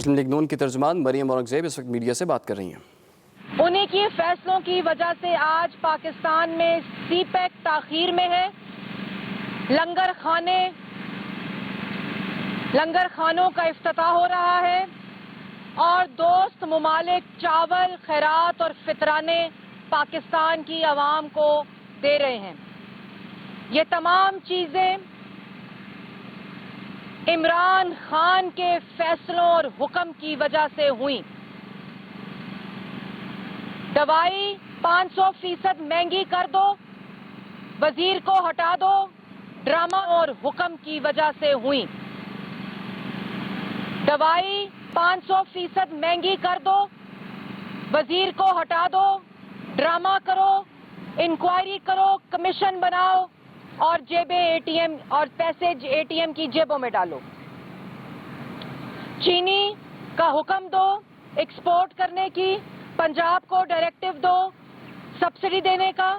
مسلم league نون کی ترجمان مریم اورنگزیب اس وقت میڈیا سے بات کر رہی ہیں۔ انہی کی فیصلوں کی وجہ سے آج پاکستان میں سی پیک تاخیر میں ہے۔ لنگر خانوں کا افتتاح ہو رہا ہے اور دوست ممالک چاول، خیرات اور فطرانے پاکستان کی عوام کو دے رہے ہیں۔ یہ تمام چیزیں عمران خان کے فیصلوں اور حکم کی وجہ سے ہوئیں۔ دوائی 500% مہنگی کر دو، وزیر کو ہٹا دو، ڈرامہ اور حکم کی وجہ سے ہوئیں۔ دوائی 500% مہنگی کر دو، وزیر کو ہٹا دو، ڈرامہ کرو، انکوائری کرو، کمیشن بناؤ اور جیبیں اے ٹی ایم اور پیسے اے ٹی ایم کی جیبوں میں ڈالو۔ چینی کا حکم دو ایکسپورٹ کرنے کی، پنجاب کو ڈائریکٹو دو سبسڈی دینے کا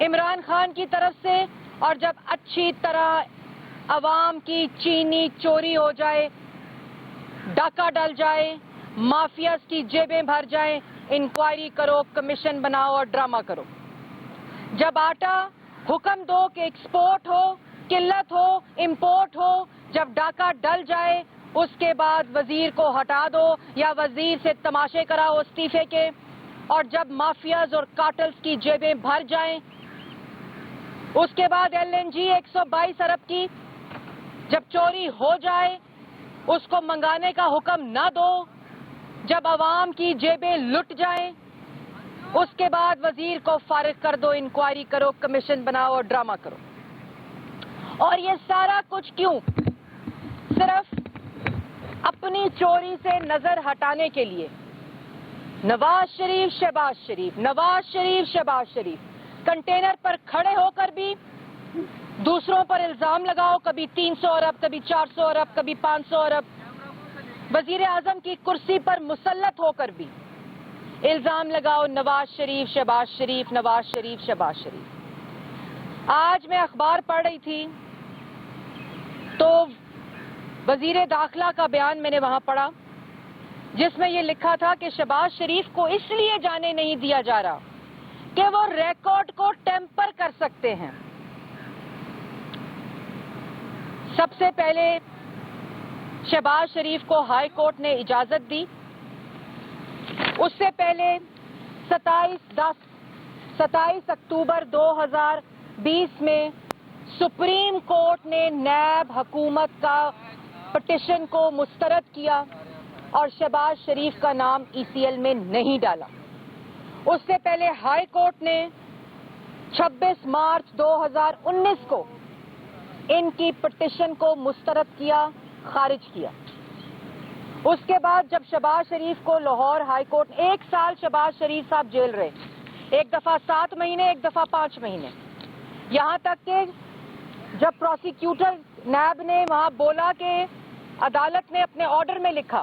عمران خان کی طرف سے، اور جب اچھی طرح عوام کی چینی چوری ہو جائے، ڈاکہ ڈل جائے، مافیاز کی جیبیں بھر جائیں، انکوائری کرو، کمیشن بناؤ اور ڈرامہ کرو۔ جب آٹا حکم دو کہ ایکسپورٹ ہو، قلت ہو، امپورٹ ہو، جب ڈاکہ ڈل جائے اس کے بعد وزیر کو ہٹا دو یا وزیر سے تماشے کراؤ استعفے کے، اور جب مافیاز اور کارٹلز کی جیبیں بھر جائیں اس کے بعد ایل این جی 122 ارب کی جب چوری ہو جائے اس کو منگانے کا حکم نہ دو، جب عوام کی جیبیں لٹ جائیں اس کے بعد وزیر کو فارغ کر دو، انکوائری کرو، کمیشن بناؤ اور ڈرامہ کرو۔ اور یہ سارا کچھ کیوں؟ صرف اپنی چوری سے نظر ہٹانے کے لیے۔ نواز شریف، شہباز شریف، نواز شریف، شہباز شریف کنٹینر پر کھڑے ہو کر بھی دوسروں پر الزام لگاؤ، کبھی 300 ارب، کبھی 400 ارب، کبھی 500 ارب۔ وزیر اعظم کی کرسی پر مسلط ہو کر بھی الزام لگاؤ، نواز شریف، شہباز شریف، نواز شریف، شہباز شریف۔ آج میں اخبار پڑھ رہی تھی تو وزیر داخلہ کا بیان میں نے وہاں پڑھا جس میں یہ لکھا تھا کہ شہباز شریف کو اس لیے جانے نہیں دیا جا رہا کہ وہ ریکارڈ کو ٹیمپر کر سکتے ہیں۔ سب سے پہلے شہباز شریف کو ہائی کورٹ نے اجازت دی، اس سے پہلے 27 اکتوبر 2020 میں سپریم کورٹ نے نیب حکومت کا پٹیشن کو مسترد کیا اور شہباز شریف کا نام ای سی ایل میں نہیں ڈالا۔ اس سے پہلے ہائی کورٹ نے 26 مارچ 2019 کو ان کی پٹیشن کو مسترد کیا، خارج کیا۔ اس کے بعد جب شہباز شریف کو لاہور ہائی کورٹ 1 سال شہباز شریف صاحب جیل رہے، ایک دفعہ 7 مہینے، ایک دفعہ 5 مہینے، یہاں تک کہ جب پروسیکیوٹر نیب نے وہاں بولا کہ عدالت نے اپنے آرڈر میں لکھا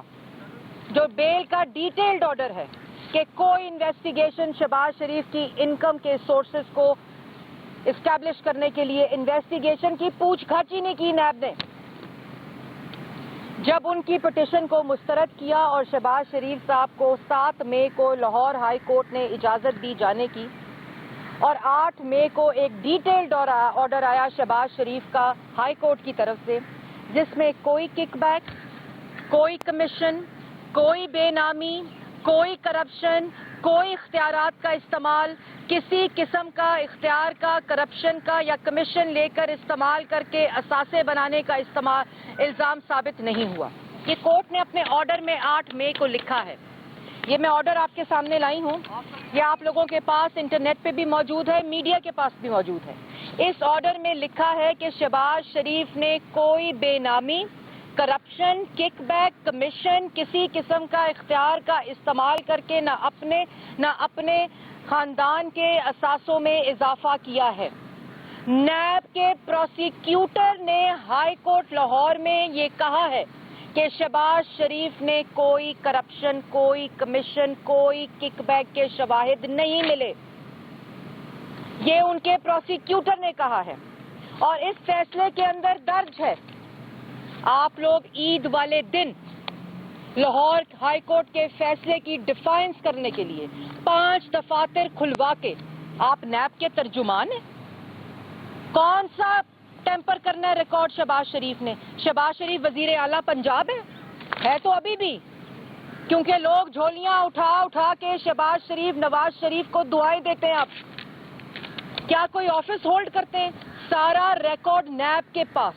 جو بیل کا ڈیٹیلڈ آرڈر ہے کہ کوئی انویسٹیگیشن شہباز شریف کی انکم کے سورسز کو اسٹیبلش کرنے کے لیے انویسٹیگیشن کی پوچھ گچھ ہی نہیں کی نیب نے۔ جب ان کی پٹیشن کو مسترد کیا اور شہباز شریف صاحب کو 7 مئی کو لاہور ہائی کورٹ نے اجازت دی جانے کی، اور 8 مئی کو ایک ڈیٹیلڈ آرڈر آیا شہباز شریف کا ہائی کورٹ کی طرف سے جس میں کوئی کک بیک، کوئی کمیشن، کوئی بے نامی، کوئی کرپشن، کوئی اختیارات کا استعمال، کسی قسم کا اختیار کا، کرپشن کا یا کمیشن لے کر استعمال کر کے اثاثے بنانے کا الزام ثابت نہیں ہوا۔ یہ کورٹ نے اپنے آرڈر میں 8 مئی کو لکھا ہے۔ یہ میں آرڈر آپ کے سامنے لائی ہوں، یہ آپ لوگوں کے پاس انٹرنیٹ پہ بھی موجود ہے، میڈیا کے پاس بھی موجود ہے۔ اس آرڈر میں لکھا ہے کہ شہباز شریف نے کوئی بے نامی، کرپشن، کک بیک، کمیشن، کسی قسم کا اختیار کا استعمال کر کے نہ اپنے خاندان کے اثاثوں میں اضافہ کیا ہے۔ نیب کے پروسیکیوٹر نے ہائی کورٹ لاہور میں یہ کہا ہے کہ شہباز شریف نے کوئی کرپشن، کوئی کمیشن، کوئی کک بیک کے شواہد نہیں ملے، یہ ان کے پروسیکیوٹر نے کہا ہے۔ اور اس فیصلے کے اندر درج ہے آپ لوگ عید والے دن لاہور ہائی کورٹ کے فیصلے کی ڈیفائنس کرنے کے لیے 5 دفاتر کھلوا کے آپ نیب کے ترجمان ہیں؟ کون سا ٹیمپر کرنا ہے ریکارڈ شہباز شریف نے؟ شہباز شریف وزیر اعلیٰ پنجاب ہے تو ابھی بھی، کیونکہ لوگ جھولیاں اٹھا اٹھا کے شہباز شریف، نواز شریف کو دعائیں دیتے ہیں. آپ کیا کوئی آفس ہولڈ کرتے ہیں؟ سارا ریکارڈ نیب کے پاس،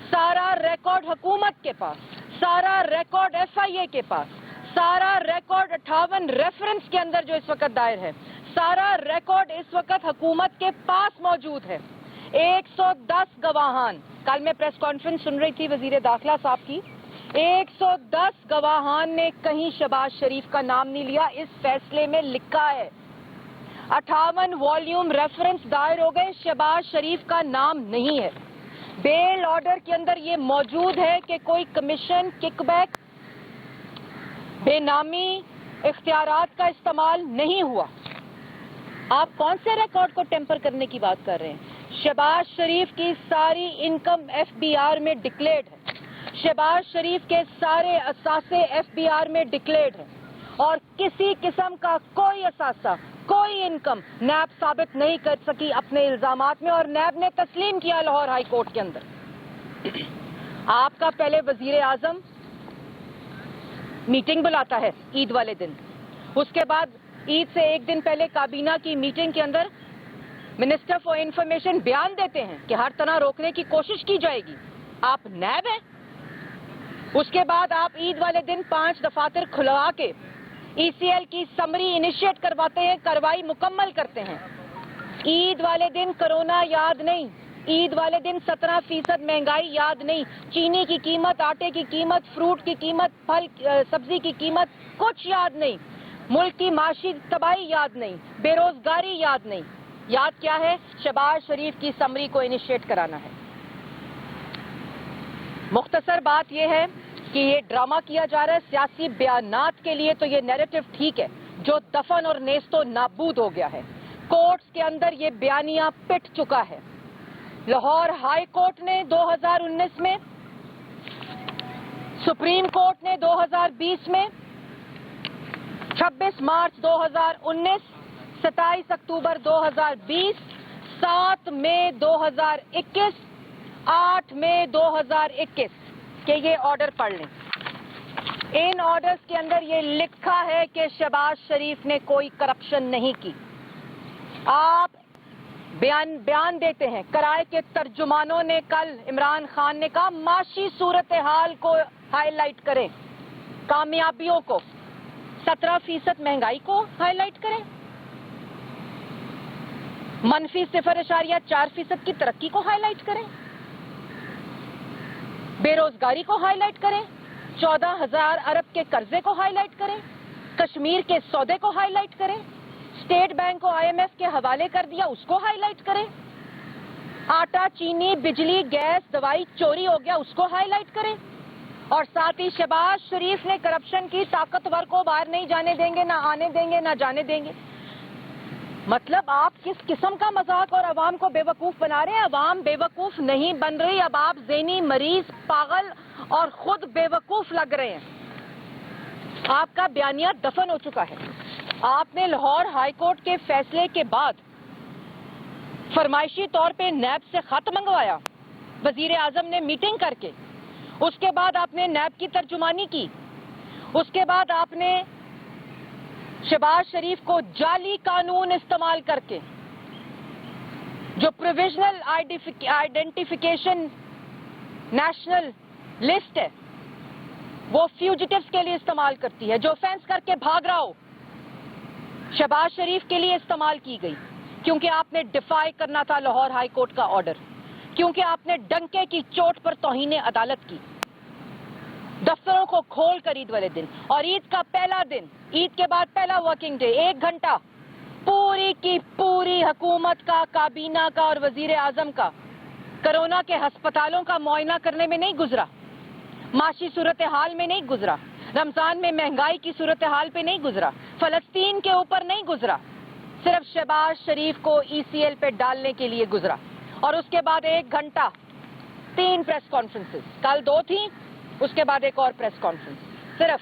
سارا ریکارڈ حکومت کے پاس، سارا ریکارڈ ایف آئی اے کے پاس، سارا ریکارڈ 58 ریفرنس کے اندر جو اس وقت دائر ہے، سارا ریکارڈ اس وقت حکومت کے پاس موجود ہے. 110 گواہان، کل میں پریس کانفرنس سن رہی تھی وزیر داخلہ صاحب کی، 110 گواہان نے کہیں شہباز شریف کا نام نہیں لیا. اس فیصلے میں لکھا ہے 58 والیوم ریفرنس دائر ہو گئے، شہباز شریف کا نام نہیں ہے. بیل آرڈر کے اندر یہ موجود ہے کہ کوئی کمیشن، کک بیک، بے نامی اختیارات کا استعمال نہیں ہوا. آپ کون سے ریکارڈ کو ٹیمپر کرنے کی بات کر رہے ہیں؟ شہباز شریف کی ساری انکم ایف بی آر میں ڈکلیئرڈ ہے، شہباز شریف کے سارے اثاثے ایف بی آر میں ڈکلیئرڈ ہیں، اور کسی قسم کا کوئی اثاثہ، کوئی انکم نیب ثابت نہیں کر سکی اپنے الزامات میں، اور نیب نے تسلیم کیا لاہور ہائی کورٹ کے اندر. آپ کا پہلے وزیر اعظم میٹنگ بلاتا ہے عید والے دن، اس کے بعد عید سے ایک دن پہلے کابینہ کی میٹنگ کے اندر منسٹر فار انفارمیشن بیان دیتے ہیں کہ ہر طرح روکنے کی کوشش کی جائے گی. آپ نیب ہیں. اس کے بعد آپ عید والے دن 5 دفاتر کھلوا کے ای سی ایل کی سمری انیشیٹ کرواتے ہیں، کارروائی مکمل کرتے ہیں. عید والے دن کرونا یاد نہیں، عید والے دن 17% مہنگائی یاد نہیں، چینی کی قیمت، آٹے کی قیمت، فروٹ کی قیمت، پھل سبزی کی قیمت کچھ یاد نہیں، ملک کی معاشی تباہی یاد نہیں، بے روزگاری یاد نہیں. یاد کیا ہے؟ شہباز شریف کی سمری کو انیشیٹ کرانا ہے. مختصر بات یہ ہے کہ یہ ڈرامہ کیا جا رہا ہے سیاسی بیانات کے لیے. تو یہ نیریٹو ٹھیک ہے جو دفن اور نیست و نابود ہو گیا ہے. کورٹس کے اندر یہ بیانیہ پٹ چکا ہے. لاہور ہائی کورٹ نے 2019 میں، سپریم کورٹ نے 2020 میں، 26 مارچ 2019، 27 اکتوبر 2020، 7 مئی 2021، 8 مئی 2021 کہ یہ آرڈر پڑھ لیں. ان آرڈرز کے اندر یہ لکھا ہے کہ شہباز شریف نے کوئی کرپشن نہیں کی. آپ بیان دیتے ہیں. کرائے کے ترجمانوں نے کل عمران خان نے کہا معاشی صورتحال کو ہائی لائٹ کریں، کامیابیوں کو، 17% مہنگائی کو ہائی لائٹ کریں، منفی 0.4% کی ترقی کو ہائی لائٹ کریں، بے روزگاری کو ہائی لائٹ کریں، 14,000 ارب کے قرضے کو ہائی لائٹ کریں، کشمیر کے سودے کو ہائی لائٹ کریں، اسٹیٹ بینک کو آئی ایم ایف کے حوالے کر دیا اس کو ہائی لائٹ کریں، آٹا، چینی، بجلی، گیس، دوائی چوری ہو گیا اس کو ہائی لائٹ کریں، اور ساتھ ہی شہباز شریف نے کرپشن کی طاقتور کو باہر نہیں جانے دیں گے، نہ آنے دیں گے، نہ جانے دیں گے. مطلب آپ کس قسم کا مذاق اور عوام کو بے وقوف بنا رہے ہیں؟ عوام بے وقوف نہیں بن رہی، اب آپ ذہنی مریض، پاگل اور خود بے وقوف لگ رہے ہیں. آپ کا بیانیہ دفن ہو چکا ہے. آپ نے لاہور ہائی کورٹ کے فیصلے کے بعد فرمائشی طور پہ نیب سے خط منگوایا، وزیر اعظم نے میٹنگ کر کے، اس کے بعد آپ نے نیب کی ترجمانی کی، اس کے بعد آپ نے شہباز شریف کو جعلی قانون استعمال کر کے، جو پروویژنل آئیڈینٹیفیکیشن نیشنل لسٹ ہے وہ فیوجیٹیوز کے لیے استعمال کرتی ہے، جو فینس کر کے بھاگ رہا ہو شہباز شریف کے لیے استعمال کی گئی، کیونکہ آپ نے ڈیفائی کرنا تھا لاہور ہائی کورٹ کا آرڈر، کیونکہ آپ نے ڈنکے کی چوٹ پر توہین عدالت کی. دفتروں کو کھول کر عید والے دن، اور عید کا پہلا دن، عید کے بعد پہلا ورکنگ ڈے، 1 گھنٹہ پوری کی پوری حکومت کا، کابینہ کا اور وزیر اعظم کا کرونا کے ہسپتالوں کا معائنہ کرنے میں نہیں گزرا، معاشی صورتحال میں نہیں گزرا، رمضان میں مہنگائی کی صورتحال پہ نہیں گزرا، فلسطین کے اوپر نہیں گزرا، صرف شہباز شریف کو ای سی ایل پہ ڈالنے کے لیے گزرا. اور اس کے بعد 1 گھنٹہ 3 پریس کانفرنسز، کل 2 تھیں، اس کے بعد ایک اور پریس کانفرنس، صرف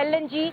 LNG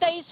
23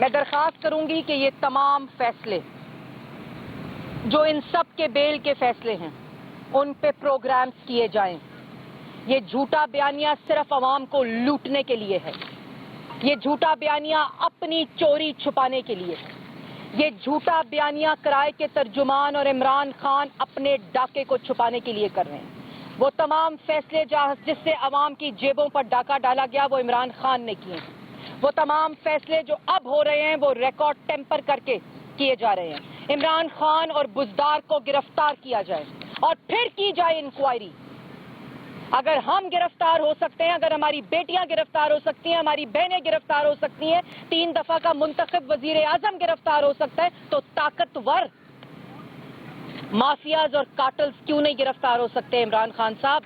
میں درخواست کروں گی کہ یہ تمام فیصلے جو ان سب کے بیل کے فیصلے ہیں ان پہ پروگرامز کیے جائیں. یہ جھوٹا بیانیہ صرف عوام کو لوٹنے کے لیے ہے. یہ جھوٹا بیانیہ اپنی چوری چھپانے کے لیے ہے. یہ جھوٹا بیانیہ کرائے کے ترجمان اور عمران خان اپنے ڈاکے کو چھپانے کے لیے کر رہے ہیں. وہ تمام فیصلے جس سے عوام کی جیبوں پر ڈاکہ ڈالا گیا وہ عمران خان نے کیے ہیں. وہ تمام فیصلے جو اب ہو رہے ہیں وہ ریکارڈ ٹیمپر کر کے کیے جا رہے ہیں. عمران خان اور بزدار کو گرفتار کیا جائے اور پھر کی جائے انکوائری. اگر ہم گرفتار ہو سکتے ہیں, اگر ہماری بیٹیاں گرفتار ہو سکتی ہیں, ہماری بہنیں گرفتار ہو سکتی ہیں, 3 دفعہ کا منتخب وزیر اعظم گرفتار ہو سکتا ہے, تو طاقتور مافیاز اور کارٹلز کیوں نہیں گرفتار ہو سکتے؟ عمران خان صاحب,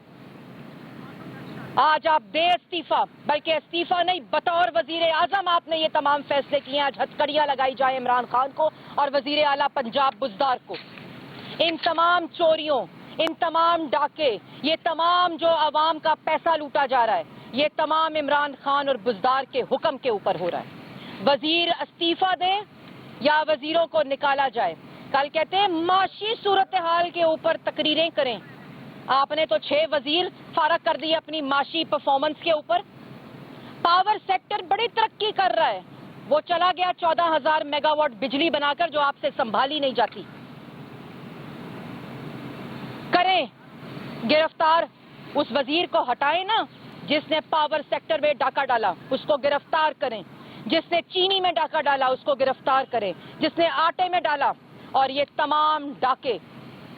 آج آپ دے استعفیٰ, بلکہ استعفیٰ نہیں, بطور وزیر اعظم آپ نے یہ تمام فیصلے کیے ہیں. آج ہتھکڑیاں لگائی جائیں عمران خان کو اور وزیر اعلیٰ پنجاب بزدار کو. ان تمام چوریوں, ان تمام ڈاکے, یہ تمام جو عوام کا پیسہ لوٹا جا رہا ہے, یہ تمام عمران خان اور بزدار کے حکم کے اوپر ہو رہا ہے. وزیر استعفیٰ دیں یا وزیروں کو نکالا جائے. کل کہتے ہیں معاشی صورتحال کے اوپر تقریریں کریں. آپ نے تو 6 وزیر فارغ کر دیے اپنی معاشی پرفارمنس کے اوپر. پاور سیکٹر بڑی ترقی کر رہا ہے, وہ چلا گیا 14,000 میگا واٹ بجلی بنا کر جو آپ سے سنبھالی نہیں جاتی. کریں گرفتار اس وزیر کو, ہٹائیں نا جس نے پاور سیکٹر میں ڈاکہ ڈالا, اس کو گرفتار کریں. جس نے چینی میں ڈاکہ ڈالا اس کو گرفتار کریں. جس نے آٹے میں ڈالا. اور یہ تمام ڈاکے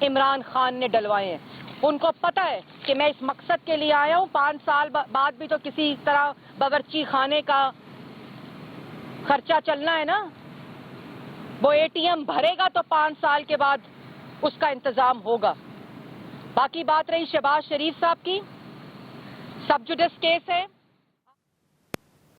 عمران خان نے ڈلوائے ہیں. ان کو پتہ ہے کہ میں اس مقصد کے لیے آیا ہوں. 5 سال بعد بھی تو کسی طرح باورچی خانے کا خرچہ چلنا ہے نا. وہ ATM بھرے گا تو 5 سال کے بعد اس کا انتظام ہوگا. باقی بات رہی شہباز شریف صاحب کی, سب جوڈس کیس ہے.